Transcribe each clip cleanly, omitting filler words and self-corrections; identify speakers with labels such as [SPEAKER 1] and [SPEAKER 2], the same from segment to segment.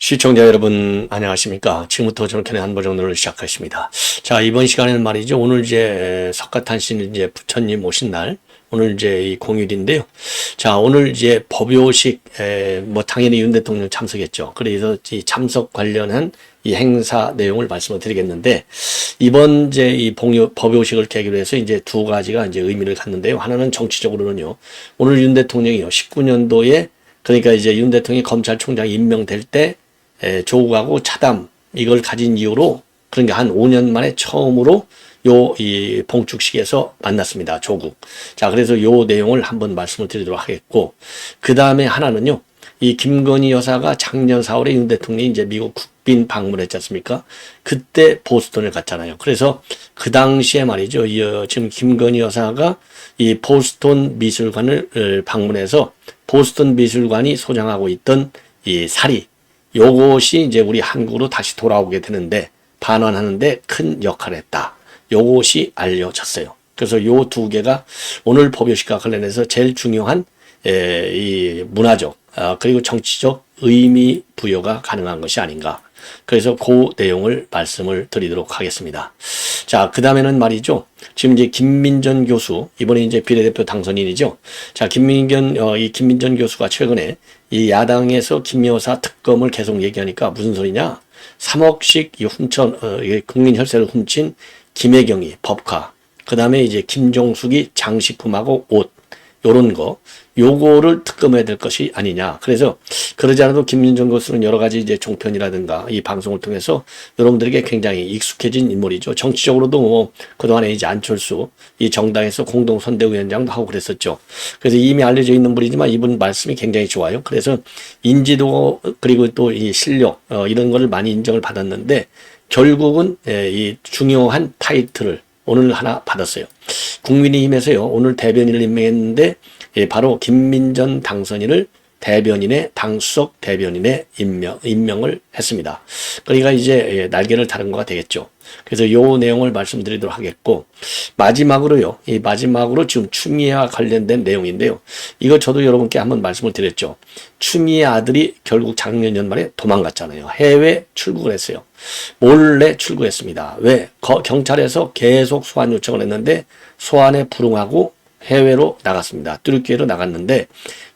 [SPEAKER 1] 시청자 여러분 안녕하십니까. 지금부터 정ken의 한보정론을 시작하십니다. 자, 이번 시간에는 말이죠. 오늘 이제 석가탄신 이제 부처님 오신 날, 오늘 이제 이 공휴일인데요. 자, 오늘 이제 법요식, 뭐 당연히 윤 대통령 참석했죠. 그래서 이 참석 관련한 이 행사 내용을 말씀을 드리겠는데, 이번 이제 이 법요식을 계기로 해서 이제 두 가지가 이제 의미를 갖는데요. 하나는 정치적으로는요. 오늘 윤 대통령이요. 19년도에 그러니까 이제 윤 대통령이 검찰총장 임명될 때 조국하고 차담 이걸 가진 이유로 그러니까 한 5년 만에 처음으로 이 봉축식에서 만났습니다. 조국. 자, 그래서 요 내용을 한번 말씀을 드리도록 하겠고, 그 다음에 하나는요. 이 김건희 여사가 작년 4월에 윤 대통령이 이제 미국 국빈 방문했지 않습니까? 그때 보스턴을 갔잖아요. 그래서 그 당시에 말이죠. 지금 김건희 여사가 이 보스턴 미술관을 방문해서 보스턴 미술관이 소장하고 있던 이 사리, 요것이 이제 우리 한국으로 다시 돌아오게 되는데 반환하는데 큰 역할을 했다. 요것이 알려졌어요. 그래서 요 두 개가 오늘 법요식과 관련해서 제일 중요한 이 문화적 그리고 정치적 의미 부여가 가능한 것이 아닌가. 그래서 그 내용을 말씀을 드리도록 하겠습니다. 자, 그 다음에는 말이죠. 지금 이제 김민전 교수, 이번에 이제 비례대표 당선인이죠. 자, 이 김민전 교수가 최근에 이 야당에서 김 여사 특검을 계속 얘기하니까 무슨 소리냐? 3억씩 국민 혈세를 훔친 김혜경이 법카, 그 다음에 이제 김종숙이 장식품하고 옷, 요런 거, 요거를 특검해야 될 것이 아니냐. 그래서 그러지 않아도 김민정 교수는 여러 가지 이제 종편이라든가 이 방송을 통해서 여러분들에게 굉장히 익숙해진 인물이죠. 정치적으로도 뭐 그동안에 이제 안철수 이 정당에서 공동선대위원장도 하고 그랬었죠. 그래서 이미 알려져 있는 분이지만 이분 말씀이 굉장히 좋아요. 그래서 인지도 그리고 또 이 실력 이런 거를 많이 인정을 받았는데 결국은 이 중요한 타이틀을 오늘 하나 받았어요. 국민의힘에서요, 오늘 대변인을 임명했는데, 바로 김민전 당선인을 당수석 대변인에 임명을 했습니다. 그러니까 이제 날개를 다른 거가 되겠죠. 그래서 요 내용을 말씀드리도록 하겠고, 마지막으로 지금 추미애와 관련된 내용인데요. 이거 저도 여러분께 한번 말씀을 드렸죠. 추미애 아들이 결국 작년 연말에 도망갔잖아요. 해외 출국을 했어요. 몰래 출국했습니다. 왜? 경찰에서 계속 소환 요청을 했는데 소환에 불응하고 해외로 나갔습니다. 뚜르키예로 나갔는데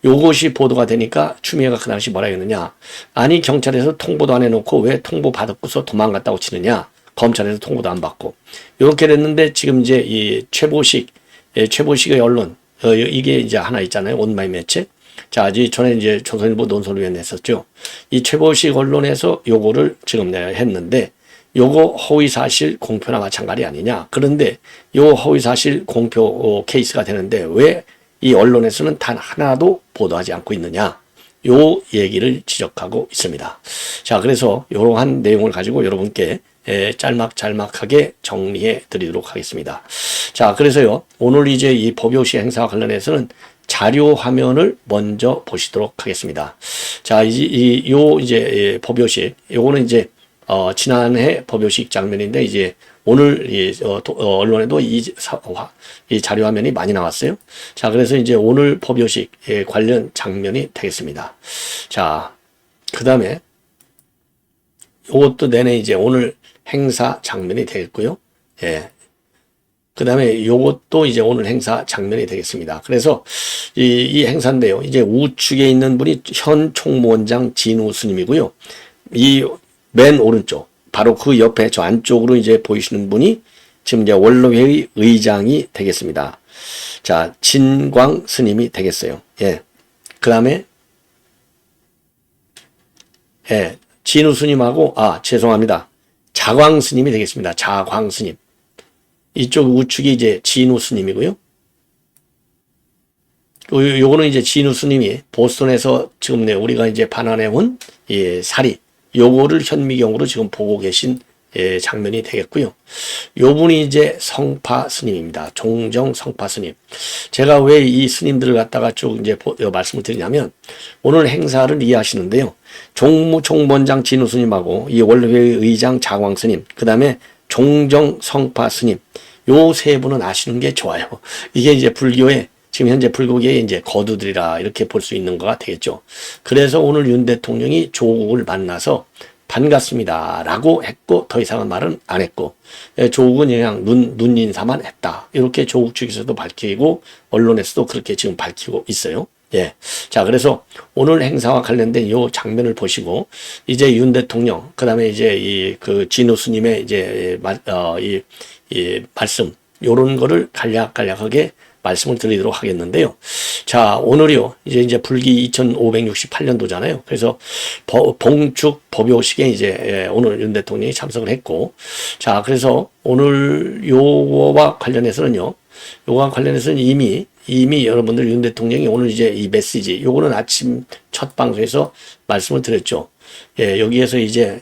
[SPEAKER 1] 요것이 보도가 되니까 추미애가 그 당시 뭐라 했느냐. 아니 경찰에서 통보도 안 해놓고 왜 통보 받았고서 도망갔다고 치느냐. 검찰에서 통보도 안 받고. 이렇게 됐는데 지금 이제 이 최보식의 언론 이게 이제 하나 있잖아요. 온라인 매체. 자, 전에 이제 조선일보 논설위원회 했었죠. 이 최보식 언론에서 요거를 지금 내가 했는데 요거 허위사실 공표나 마찬가지 아니냐. 그런데 요 허위사실 공표 케이스가 되는데 왜 이 언론에서는 단 하나도 보도하지 않고 있느냐. 요 얘기를 지적하고 있습니다. 자, 그래서 요러한 내용을 가지고 여러분께 짤막짤막하게 정리해 드리도록 하겠습니다. 자, 그래서요, 오늘 이제 이 법요식 행사와 관련해서는 자료 화면을 먼저 보시도록 하겠습니다. 자, 이제 법요식, 요거는 이제 지난해 법요식 장면인데 이제 오늘 언론에도 이 자료 화면이 많이 나왔어요. 자, 그래서 이제 오늘 법요식 관련 장면이 되겠습니다. 자, 그 다음에 요것도 내내 이제 오늘 행사 장면이 되겠고요. 예. 그 다음에 요것도 이제 오늘 행사 장면이 되겠습니다. 그래서 이 행사인데요. 이제 우측에 있는 분이 현 총무원장 진우 스님이고요. 이 맨 오른쪽, 바로 그 옆에 저 안쪽으로 이제 보이시는 분이 지금 이제 원로회의 의장이 되겠습니다. 자, 진광 스님이 되겠어요. 예. 그 다음에, 예. 진우 스님하고, 죄송합니다. 자광 스님이 되겠습니다. 자광 스님. 이쪽 우측이 이제 진우 스님이고요. 요거는 이제 진우 스님이 보스턴에서 지금 우리가 이제 반환해온 사리, 요거를 현미경으로 지금 보고 계신 장면이 되겠고요. 요분이 이제 성파 스님입니다. 종정 성파 스님. 제가 왜 이 스님들을 갖다가 쭉 이제 말씀을 드리냐면 오늘 행사를 이해하시는데요. 총무원장 진우 스님하고 이 원로회의 의장 자광 스님, 그 다음에 종정 성파 스님, 요 세 분은 아시는 게 좋아요. 이게 이제 불교의 지금 현재 불국의 이제 거두들이라 이렇게 볼 수 있는 거가 되겠죠. 그래서 오늘 윤 대통령이 조국을 만나서 반갑습니다 라고 했고 더 이상은 말은 안 했고, 조국은 그냥 눈 인사만 했다, 이렇게 조국 측에서도 밝히고 언론에서도 그렇게 지금 밝히고 있어요. 예. 자, 그래서 오늘 행사와 관련된 요 장면을 보시고, 이제 윤 대통령, 그 다음에 이제 그 진우 스님의 이제, 말씀, 요런 거를 간략하게 말씀을 드리도록 하겠는데요. 자, 오늘이요. 이제 불기 2568년도잖아요. 그래서 봉축 법요식에 이제 오늘 윤 대통령이 참석을 했고, 자, 그래서 오늘 요거와 관련해서는요. 요거와 관련해서는 이미 여러분들 윤 대통령이 오늘 이제 이 메시지, 요거는 아침 첫 방송에서 말씀을 드렸죠. 예, 여기에서 이제,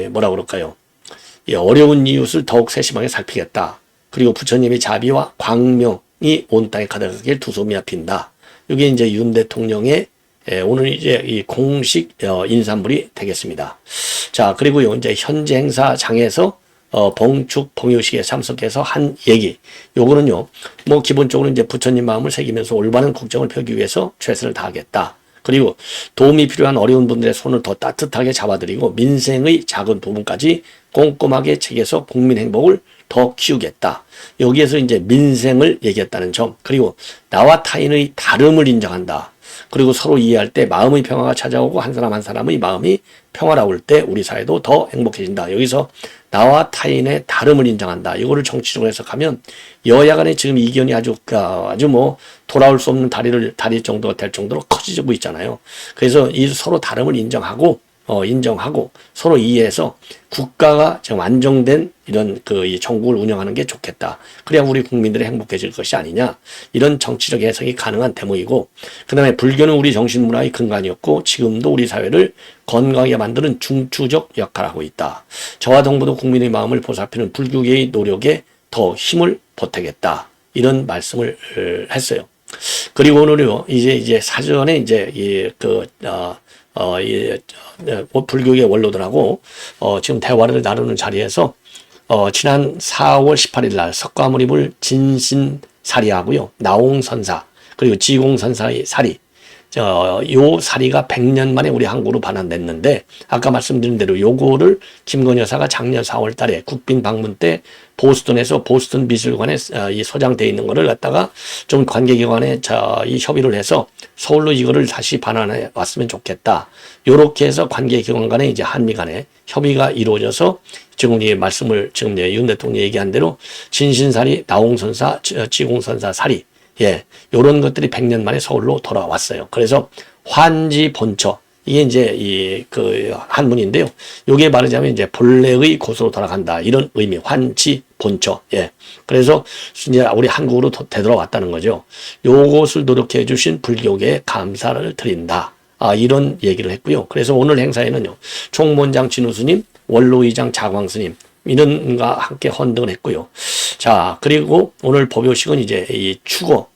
[SPEAKER 1] 뭐라 그럴까요? 예, 어려운 이웃을 더욱 세심하게 살피겠다. 그리고 부처님의 자비와 광명이 온 땅에 가득하길 두 손이 앞힌다. 이게 이제 윤 대통령의 오늘 이제 이 공식 인사물이 되겠습니다. 자, 그리고요, 이제 현재 행사장에서 봉축 봉요식에 참석해서 한 얘기. 요거는요, 뭐 기본적으로 이제 부처님 마음을 새기면서 올바른 국정을 펴기 위해서 최선을 다하겠다. 그리고 도움이 필요한 어려운 분들의 손을 더 따뜻하게 잡아드리고 민생의 작은 부분까지 꼼꼼하게 책에서 국민 행복을 더 키우겠다. 여기에서 이제 민생을 얘기했다는 점, 그리고 나와 타인의 다름을 인정한다. 그리고 서로 이해할 때 마음의 평화가 찾아오고 한 사람 한 사람의 마음이 평화로울 때 우리 사회도 더 행복해진다. 여기서 나와 타인의 다름을 인정한다. 이거를 정치적으로 해석하면 여야 간에 지금 이견이 아주 뭐 돌아올 수 없는 다리 정도가 될 정도로 커지고 있잖아요. 그래서 이 서로 다름을 인정하고 서로 이해해서 국가가 좀 안정된 이런 이 정국을 운영하는 게 좋겠다. 그래야 우리 국민들이 행복해질 것이 아니냐. 이런 정치적 해석이 가능한 대목이고, 그 다음에 불교는 우리 정신문화의 근간이었고 지금도 우리 사회를 건강하게 만드는 중추적 역할을 하고 있다. 저와 동부도 국민의 마음을 보살피는 불교계의 노력에 더 힘을 보태겠다. 이런 말씀을 했어요. 그리고 오늘요, 이제 사전에 이제 불교계 원로들하고 지금 대화를 나누는 자리에서 지난 4월 18일 날 석가모니불 진신사리하고요, 나홍선사 그리고 지공선사의 사리, 요 사리가 100년 만에 우리 한국으로 반환됐는데, 아까 말씀드린 대로 요거를 김건희 여사가 작년 4월 달에 국빈 방문 때 보스턴에서 보스턴 미술관에 이 소장되어 있는 거를 갖다가 좀 관계기관에 이 협의를 해서 서울로 이거를 다시 반환해 왔으면 좋겠다. 요렇게 해서 관계기관 간에 이제 한미 간에 협의가 이루어져서 지금 이 말씀을 지금 윤 대통령이 얘기한 대로 진신사리, 나홍선사, 지공선사 사리, 예, 요런 것들이 100년 만에 서울로 돌아왔어요. 그래서 환지 본처, 이게 이제 한문인데요. 요게 말하자면 이제 본래의 곳으로 돌아간다, 이런 의미, 환지 본처. 예. 그래서 이제 우리 한국으로 되돌아왔다는 거죠. 요것을 노력해 주신 불교계에 감사를 드린다. 이런 얘기를 했고요. 그래서 오늘 행사에는요, 총무원장 진우 스님, 원로의장 자광 스님, 이런가 함께 헌등을 했고요. 자, 그리고 오늘 법요식은 이제 이 축원,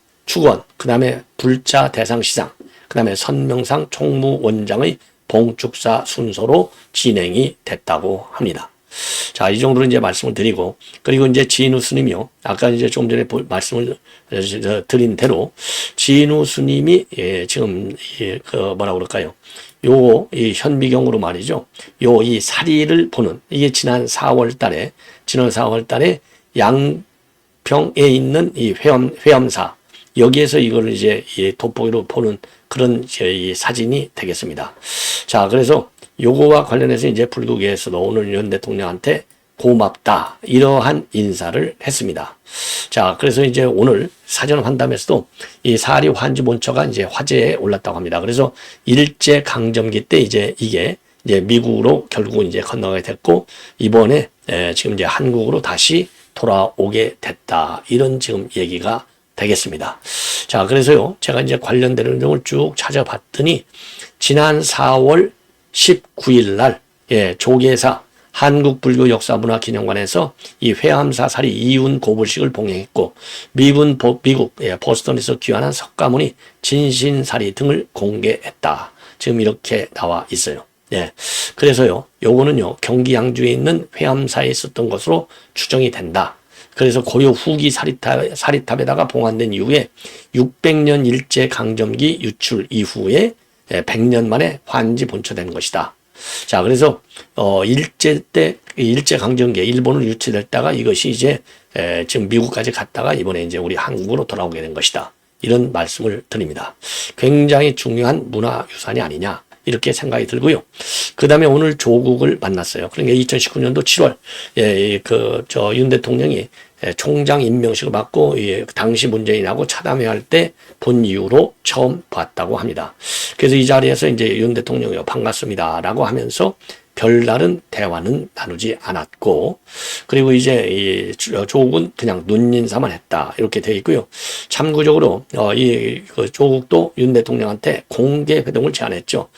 [SPEAKER 1] 그 다음에 불자 대상시상, 그 다음에 선명상 총무원장의 봉축사 순서로 진행이 됐다고 합니다. 자, 이 정도로 이제 말씀을 드리고, 그리고 이제 진우 스님이요, 아까 이제 좀 전에 말씀을 드린 대로 진우 스님이 지금 뭐라 그럴까요? 이 현미경으로 말이죠. 이 사리를 보는, 이게 지난 4월 달에 양평에 있는 이 회엄사, 여기에서 이걸 이제 돋보기로 보는 그런 이 사진이 되겠습니다. 자, 그래서 요거와 관련해서 이제 불교계에서도 오늘 윤 대통령한테 고맙다, 이러한 인사를 했습니다. 자, 그래서 이제 오늘 사전 환담에서도 이 사리 환지 본처가 이제 화제에 올랐다고 합니다. 그래서 일제 강점기 때 이게 이제 미국으로 결국은 이제 건너가게 됐고, 이번에 지금 이제 한국으로 다시 돌아오게 됐다, 이런 지금 얘기가 되겠습니다. 자, 그래서요, 제가 이제 관련된 내용을 쭉 찾아봤더니 지난 4월 19일 날 조계사 한국불교역사문화기념관에서 이 회암사 사리 이윤 고불식을 봉행했고, 미국 보스턴에서 귀환한 석가모니 진신사리 등을 공개했다. 지금 이렇게 나와 있어요. 예. 그래서요, 요거는요, 경기 양주에 있는 회암사에 있었던 것으로 추정이 된다. 그래서 고려 후기 사리탑에다가 봉안된 이후에 600년 일제 강점기 유출 이후에 100년 만에 환지 본처된 것이다. 자, 그래서 일제 때 일제 강점기에 일본으로 유치됐다가 이것이 이제 지금 미국까지 갔다가 이번에 이제 우리 한국으로 돌아오게 된 것이다. 이런 말씀을 드립니다. 굉장히 중요한 문화유산이 아니냐 이렇게 생각이 들고요. 그 다음에 오늘 조국을 만났어요. 그러니까 2019년도 7월 윤 대통령이 총장 임명식을 받고 당시 문재인하고 차담회할 때 본 이후로 처음 봤다고 합니다. 그래서 이 자리에서 이제 윤 대통령이 반갑습니다라고 하면서 별다른 대화는 나누지 않았고, 그리고 이제 이 조국은 그냥 눈인사만 했다 이렇게 되어 있고요. 참고적으로 조국도 윤 대통령한테 공개 회동을 제안했죠.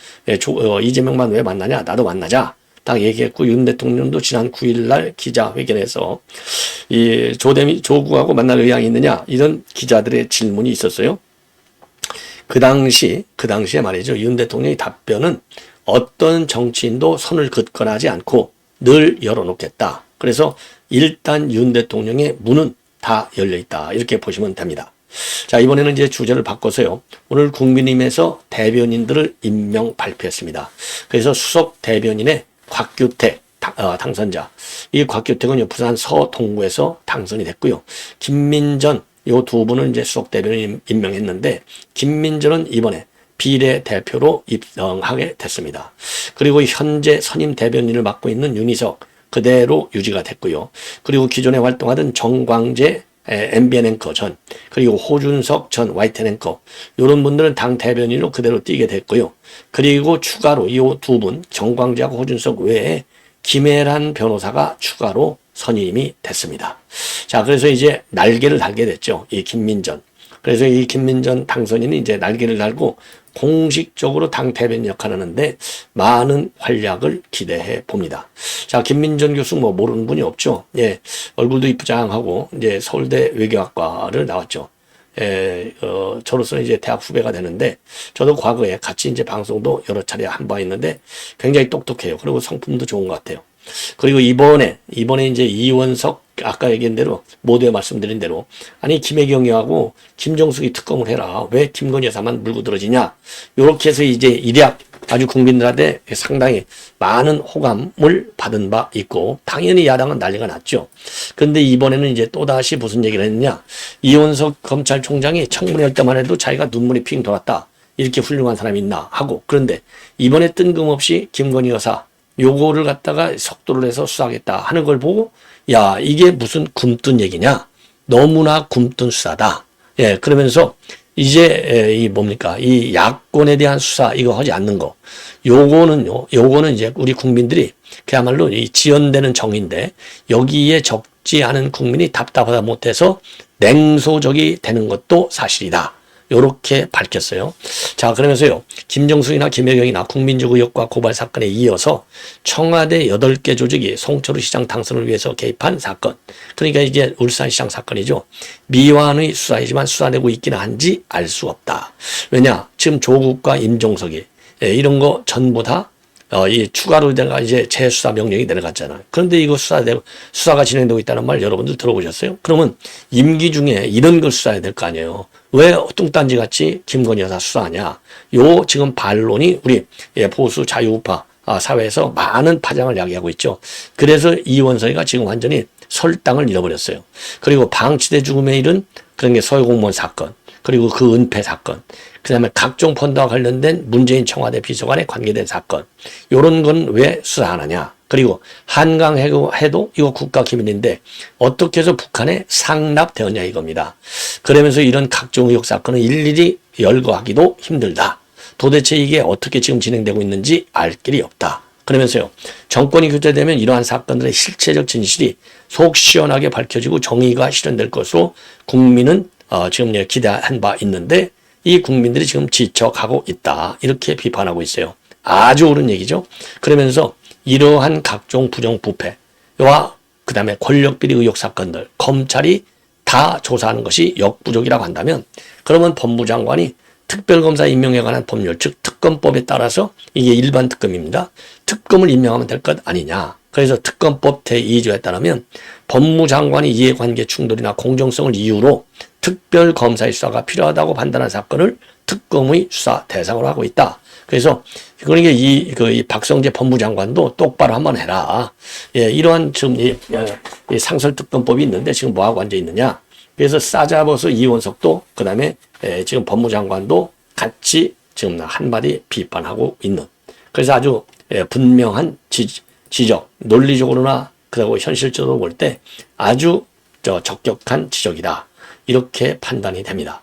[SPEAKER 1] 이재명만 왜 만나냐, 나도 만나자 딱 얘기했고, 윤 대통령도 지난 9일날 기자회견에서 이 조국하고 만날 의향이 있느냐 이런 기자들의 질문이 있었어요. 그 당시에 말이죠, 윤 대통령의 답변은 어떤 정치인도 손을 긋거나하지 않고 늘 열어놓겠다. 그래서 일단 윤 대통령의 문은 다 열려있다. 이렇게 보시면 됩니다. 자, 이번에는 이제 주제를 바꿔서요. 오늘 국민의힘에서 대변인들을 임명 발표했습니다. 그래서 수석 대변인의 곽규택 당선자. 이 곽규택은 부산 서동구에서 당선이 됐고요. 김민전 요 두 분은 이제 수석 대변인 임명했는데, 김민전은 이번에 비례대표로 입성하게 됐습니다. 그리고 현재 선임 대변인을 맡고 있는 윤희석 그대로 유지가 됐고요. 그리고 기존에 활동하던 정광재 MBN 앵커 전, 그리고 호준석 전 YTN 앵커, 이런 분들은 당 대변인으로 그대로 뛰게 됐고요. 그리고 추가로 이 두 분, 정광재하고 호준석 외에 김혜란 변호사가 추가로 선임이 됐습니다. 자, 그래서 이제 날개를 달게 됐죠. 이 김민전. 그래서 이 김민전 당선인은 이제 날개를 달고 공식적으로 당 대변인 역할을 하는데 많은 활약을 기대해 봅니다. 자, 김민전 교수 모르는 분이 없죠. 예, 얼굴도 이쁘장하고 이제 서울대 외교학과를 나왔죠. 저로서는 이제 대학 후배가 되는데, 저도 과거에 같이 이제 방송도 여러 차례 한 바 있는데 굉장히 똑똑해요. 그리고 성품도 좋은 것 같아요. 그리고 이번에 이제 이원석, 아까 얘기한 대로, 모두에 말씀드린 대로, 아니 김혜경이하고 김정숙이 특검을 해라, 왜 김건희 여사만 물고 들어지냐, 요렇게 해서 이제 일약 아주 국민들한테 상당히 많은 호감을 받은 바 있고, 당연히 야당은 난리가 났죠. 그런데 이번에는 이제 또다시 무슨 얘기를 했느냐, 이원석 검찰총장이 청문회 할 때만 해도 자기가 눈물이 핑 돌았다, 이렇게 훌륭한 사람이 있나 하고, 그런데 이번에 뜬금없이 김건희 여사 요거를 갖다가 속도를 내서 수사하겠다 하는 걸 보고, 야, 이게 무슨 굼뜬 얘기냐? 너무나 굼뜬 수사다. 예, 그러면서 이제 이 야권에 대한 수사 이거 하지 않는 거. 요거는 이제 우리 국민들이 그야말로 이 지연되는 정인데, 여기에 적지 않은 국민이 답답하다 못해서 냉소적이 되는 것도 사실이다. 요렇게 밝혔어요. 자, 그러면서요, 김정숙이나 김혜경이나 국민적 의혹과 고발 사건에 이어서 청와대 8개 조직이 송철우 시장 당선을 위해서 개입한 사건. 그러니까 이제 울산시장 사건이죠. 미완의 수사이지만 수사되고 있기는 한지 알 수 없다. 왜냐? 지금 조국과 임종석이 이런 거 전부 다 추가로 내가 이제 재수사 명령이 내려갔잖아요. 그런데 이거 수사가 진행되고 있다는 말 여러분들 들어보셨어요? 그러면 임기 중에 이런 걸 수사해야 될 거 아니에요. 왜 뚱딴지 같이 김건희 여사 수사하냐? 요 지금 반론이 우리 보수 자유우파 사회에서 많은 파장을 야기하고 있죠. 그래서 이원석이가 지금 완전히 설당을 잃어버렸어요. 그리고 방치대 죽음의 일은 그런 게 서해공무원 사건, 그리고 그 은폐 사건, 그 다음에 각종 펀드와 관련된 문재인 청와대 비서관에 관계된 사건, 요런 건 왜 수사 안 하냐? 그리고 한강 해도 이거 국가기밀인데 어떻게 해서 북한에 상납되었냐 이겁니다. 그러면서 이런 각종 의혹 사건을 일일이 열거하기도 힘들다. 도대체 이게 어떻게 지금 진행되고 있는지 알 길이 없다. 그러면서요, 정권이 교체되면 이러한 사건들의 실체적 진실이 속 시원하게 밝혀지고 정의가 실현될 것으로 국민은 지금 기대한 바 있는데, 이 국민들이 지금 지쳐가고 있다. 이렇게 비판하고 있어요. 아주 옳은 얘기죠. 그러면서 이러한 각종 부정부패와 그 다음에 권력비리 의혹 사건들 검찰이 다 조사하는 것이 역부족이라고 한다면, 그러면 법무장관이 특별검사 임명에 관한 법률, 즉 특검법에 따라서 이게 일반 특검입니다. 특검을 임명하면 될 것 아니냐. 그래서 특검법 제2조에 따르면 법무장관이 이해관계 충돌이나 공정성을 이유로 특별검사의 수사가 필요하다고 판단한 사건을 특검의 수사 대상으로 하고 있다. 그래서 그러니까 이 박성재 법무장관도 똑바로 한번 해라. 예, 이러한 지금 이 상설특검법이 있는데 지금 뭐하고 앉아 있느냐. 그래서 싸잡아서 이원석도 그다음에 지금 법무장관도 같이 지금 한마디 비판하고 있는. 그래서 아주 분명한 지적, 논리적으로나 그리고 현실적으로 볼 때 아주 적격한 지적이다. 이렇게 판단이 됩니다.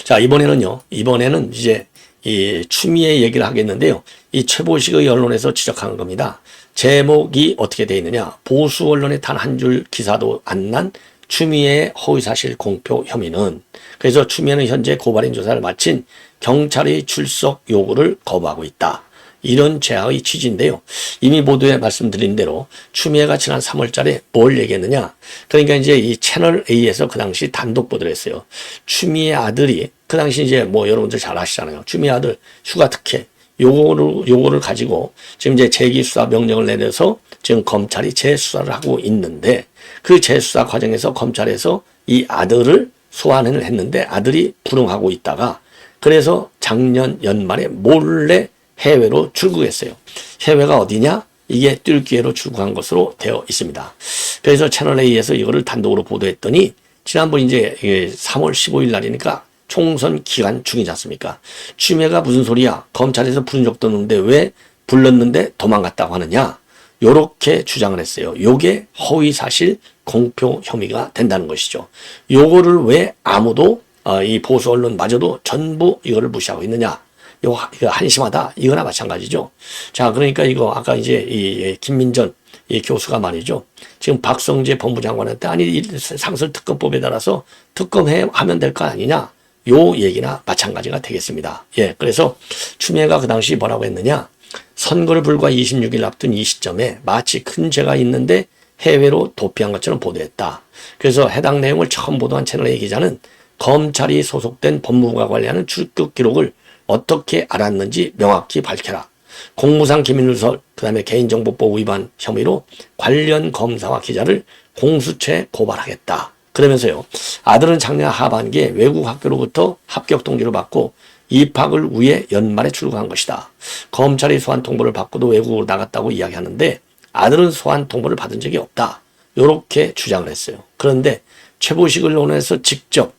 [SPEAKER 1] 자, 이번에는 이제 이 추미애 얘기를 하겠는데요. 이 최보식의 언론에서 지적한 겁니다. 제목이 어떻게 되어 있느냐. 보수 언론에 단 한 줄 기사도 안 난 추미애의 허위사실 공표 혐의는, 그래서 추미애는 현재 고발인 조사를 마친 경찰의 출석 요구를 거부하고 있다. 이런 제하의 취지인데요. 이미 모두에 말씀드린 대로 추미애가 지난 3월달에 뭘 얘기했느냐. 그러니까 이제 이 채널 A에서 그 당시 단독 보도를 했어요. 추미애 아들이 그 당시 이제 뭐 여러분들 잘 아시잖아요. 추미애 아들 휴가 특혜 요거를 가지고 지금 이제 재기수사 명령을 내려서 지금 검찰이 재수사를 하고 있는데, 그 재수사 과정에서 검찰에서 이 아들을 소환을 했는데 아들이 불응하고 있다가, 그래서 작년 연말에 몰래 해외로 출국했어요. 해외가 어디냐? 이게 뚫기회로 출국한 것으로 되어 있습니다. 그래서 채널A에서 이거를 단독으로 보도했더니 지난번 이제 3월 15일 날이니까 총선 기간 중이지 않습니까? 추미애가 무슨 소리야? 검찰에서 부른 적도 없는데 왜 불렀는데 도망갔다고 하느냐? 요렇게 주장을 했어요. 요게 허위사실 공표 혐의가 된다는 것이죠. 요거를 왜 아무도 이 보수 언론마저도 전부 이거를 무시하고 있느냐? 이거 한심하다. 이거나 마찬가지죠. 자, 그러니까 이거 아까 이제 이 김민전 이 교수가 말이죠. 지금 박성재 법무장관한테 아니 이 상설특검법에 따라서 특검하면 될 거 아니냐. 요 얘기나 마찬가지가 되겠습니다. 예, 그래서 추미애가 그 당시 뭐라고 했느냐. 선거를 불과 26일 앞둔 이 시점에 마치 큰 죄가 있는데 해외로 도피한 것처럼 보도했다. 그래서 해당 내용을 처음 보도한 채널A 기자는 검찰이 소속된 법무부가 관리하는 출국 기록을 어떻게 알았는지 명확히 밝혀라. 공무상 기밀누설, 그 다음에 개인정보법 위반 혐의로 관련 검사와 기자를 공수처에 고발하겠다. 그러면서요, 아들은 작년 하반기에 외국 학교로부터 합격 통지를 받고 입학을 위해 연말에 출국한 것이다. 검찰이 소환 통보를 받고도 외국으로 나갔다고 이야기하는데 아들은 소환 통보를 받은 적이 없다. 이렇게 주장을 했어요. 그런데 최보식 언론에서 직접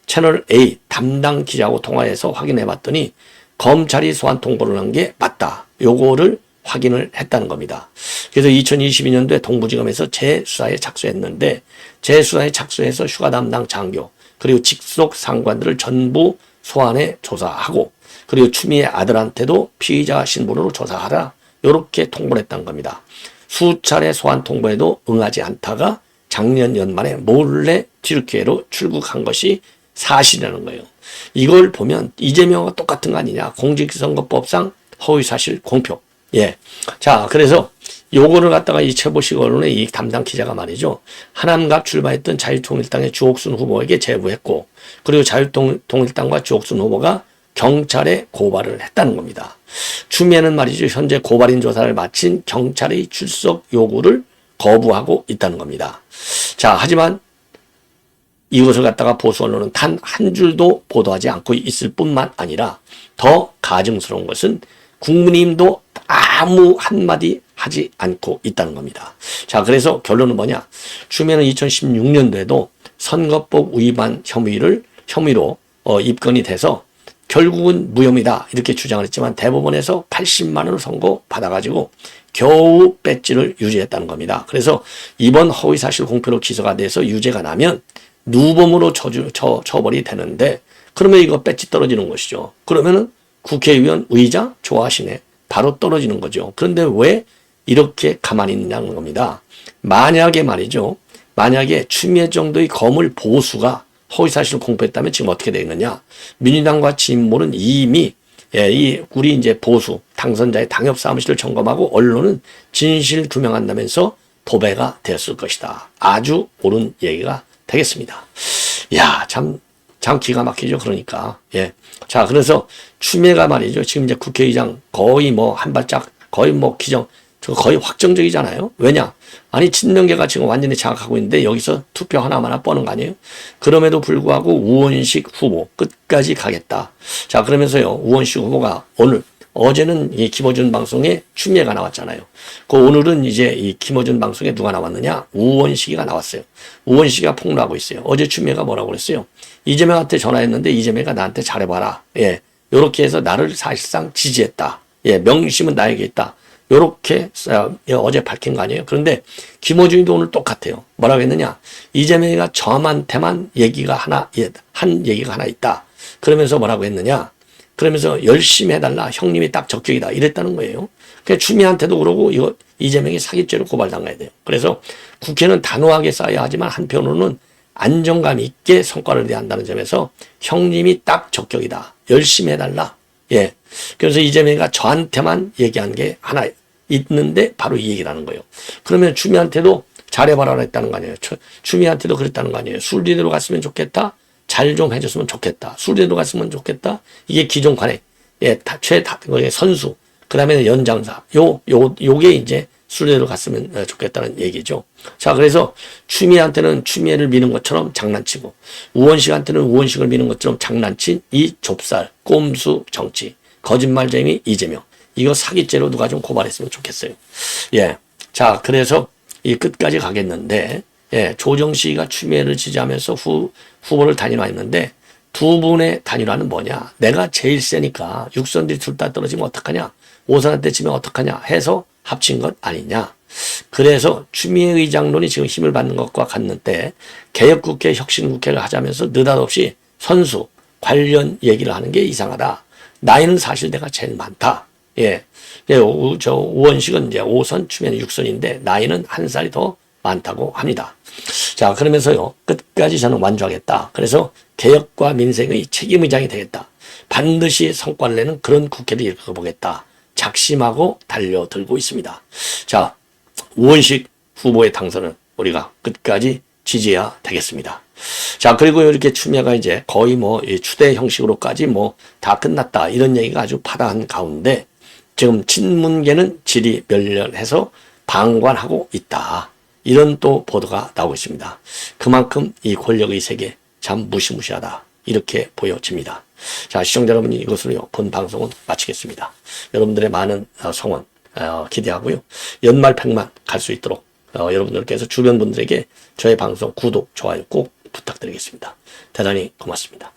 [SPEAKER 1] 채널 A 담당 기자하고 통화해서 확인해 봤더니 검찰이 소환 통보를 한 게 맞다. 요거를 확인을 했다는 겁니다. 그래서 2022년도에 동부지검에서 재수사에 착수했는데 재수사에 착수해서 휴가 담당 장교 그리고 직속 상관들을 전부 소환해 조사하고, 그리고 추미애 아들한테도 피의자 신분으로 조사하라. 이렇게 통보를 했다는 겁니다. 수차례 소환 통보에도 응하지 않다가 작년 연말에 몰래 튀르키예로 출국한 것이 사실이라는 거예요. 이걸 보면 이재명과 똑같은 거 아니냐. 공직선거법상 허위사실 공표. 예. 자, 그래서 요거를 갖다가 이 최보식 언론의 이 담당 기자가 말이죠. 하남갑 출마했던 자유통일당의 주옥순 후보에게 제보했고, 그리고 자유통일당과 주옥순 후보가 경찰에 고발을 했다는 겁니다. 추미애는 말이죠. 현재 고발인 조사를 마친 경찰의 출석 요구를 거부하고 있다는 겁니다. 자, 하지만 이것을 갖다가 보수 언론은 단 한 줄도 보도하지 않고 있을 뿐만 아니라 더 가증스러운 것은 국민의힘도 아무 한마디 하지 않고 있다는 겁니다. 자, 그래서 결론은 뭐냐? 추미애는 2016년도에도 선거법 위반 혐의로 입건이 돼서 결국은 무혐의다 이렇게 주장을 했지만 대법원에서 80만 원을 선고받아가지고 겨우 배지를 유지했다는 겁니다. 그래서 이번 허위사실 공표로 기소가 돼서 유죄가 나면 누범으로 처벌이 되는데, 그러면 이거 배지 떨어지는 것이죠. 그러면은 국회의원 의장 좋아하시네. 바로 떨어지는 거죠. 그런데 왜 이렇게 가만히 있냐는 겁니다. 만약에 말이죠. 만약에 추미애 정도의 거물 보수가 허위사실을 공표했다면 지금 어떻게 되겠느냐. 민주당과 진보는 이미 우리 이제 보수 당선자의 당협 사무실을 점검하고 언론은 진실 규명한다면서 도배가 되었을 것이다. 아주 옳은 얘기가 되겠습니다. 야, 참 기가 막히죠. 그러니까. 예. 자, 그래서 추미애가 말이죠. 지금 이제 국회의장 거의 뭐 한 발짝 거의 뭐 저 거의 확정적이잖아요. 왜냐? 아니, 친명계가 지금 완전히 장악하고 있는데 여기서 투표 하나만 뻔한 거 아니에요? 그럼에도 불구하고 우원식 후보 끝까지 가겠다. 자, 그러면서요, 우원식 후보가 어제는 이 김어준 방송에 추미애가 나왔잖아요. 오늘은 이제 이 김어준 방송에 누가 나왔느냐? 우원식이가 나왔어요. 우원식이가 폭로하고 있어요. 어제 추미애가 뭐라고 그랬어요? 이재명한테 전화했는데 이재명이 나한테 잘해봐라. 예. 요렇게 해서 나를 사실상 지지했다. 예. 명심은 나에게 있다. 요렇게 어제 밝힌 거 아니에요? 그런데 김어준이도 오늘 똑같아요. 뭐라고 했느냐? 이재명이가 저한테만 한 얘기가 하나 있다. 그러면서 뭐라고 했느냐? 그러면서 열심히 해달라. 형님이 딱 적격이다. 이랬다는 거예요. 그러니까 추미애한테도 그러고 이재명이 사기죄로 고발당해야 돼요. 그래서 국회는 단호하게 싸야 하지만 한편으로는 안정감 있게 성과를 내야 한다는 점에서 형님이 딱 적격이다. 열심히 해달라. 예. 그래서 이재명이가 저한테만 얘기한 게 하나 있는데 바로 이 얘기라는 거예요. 그러면 추미애한테도 잘해봐라 했다는 거 아니에요. 추미애한테도 그랬다는 거 아니에요. 순리대로 갔으면 좋겠다. 잘 좀 해줬으면 좋겠다. 순리대로 갔으면 좋겠다. 이게 기존 관행. 예, 선수. 그 다음에는 연장사. 요게 이제 순리대로 갔으면 좋겠다는 얘기죠. 자, 그래서 추미애한테는 추미애를 미는 것처럼 장난치고, 우원식한테는 우원식을 미는 것처럼 장난친 이 좁쌀, 꼼수 정치, 거짓말쟁이 이재명. 이거 사기죄로 누가 좀 고발했으면 좋겠어요. 예. 자, 그래서 이 끝까지 가겠는데, 예, 조정식이가 추미애를 지지하면서 후보를 단일화했는데, 두 분의 단일화는 뭐냐? 내가 제일 세니까 육선들이 둘 다 떨어지면 어떡하냐? 오선한테 지면 어떡하냐? 해서 합친 것 아니냐? 그래서 추미애 의장론이 지금 힘을 받는 것과 같는데, 개혁국회, 혁신국회를 하자면서 느닷없이 선수, 관련 얘기를 하는 게 이상하다. 나이는 사실 내가 제일 많다. 예. 저 우원식은 이제 5선, 추미애는 6선인데, 나이는 한 살이 더 많다고 합니다. 자, 그러면서요, 끝까지 저는 완주하겠다. 그래서 개혁과 민생의 책임의장이 되겠다. 반드시 성과를 내는 그런 국회를 이끌어보겠다. 작심하고 달려들고 있습니다. 자, 우원식 후보의 당선은 우리가 끝까지 지지해야 되겠습니다. 자, 그리고 이렇게 추미애가 이제 거의 추대 형식으로까지 다 끝났다. 이런 얘기가 아주 파다한 가운데 지금 친문계는 질이 멸렬해서 방관하고 있다. 이런 또 보도가 나오고 있습니다. 그만큼 이 권력의 세계 참 무시무시하다. 이렇게 보여집니다. 자, 시청자 여러분, 이것으로 본 방송은 마치겠습니다. 여러분들의 많은 성원 기대하고요. 연말 100만 갈 수 있도록 여러분들께서 주변 분들에게 저의 방송 구독, 좋아요 꼭 부탁드리겠습니다. 대단히 고맙습니다.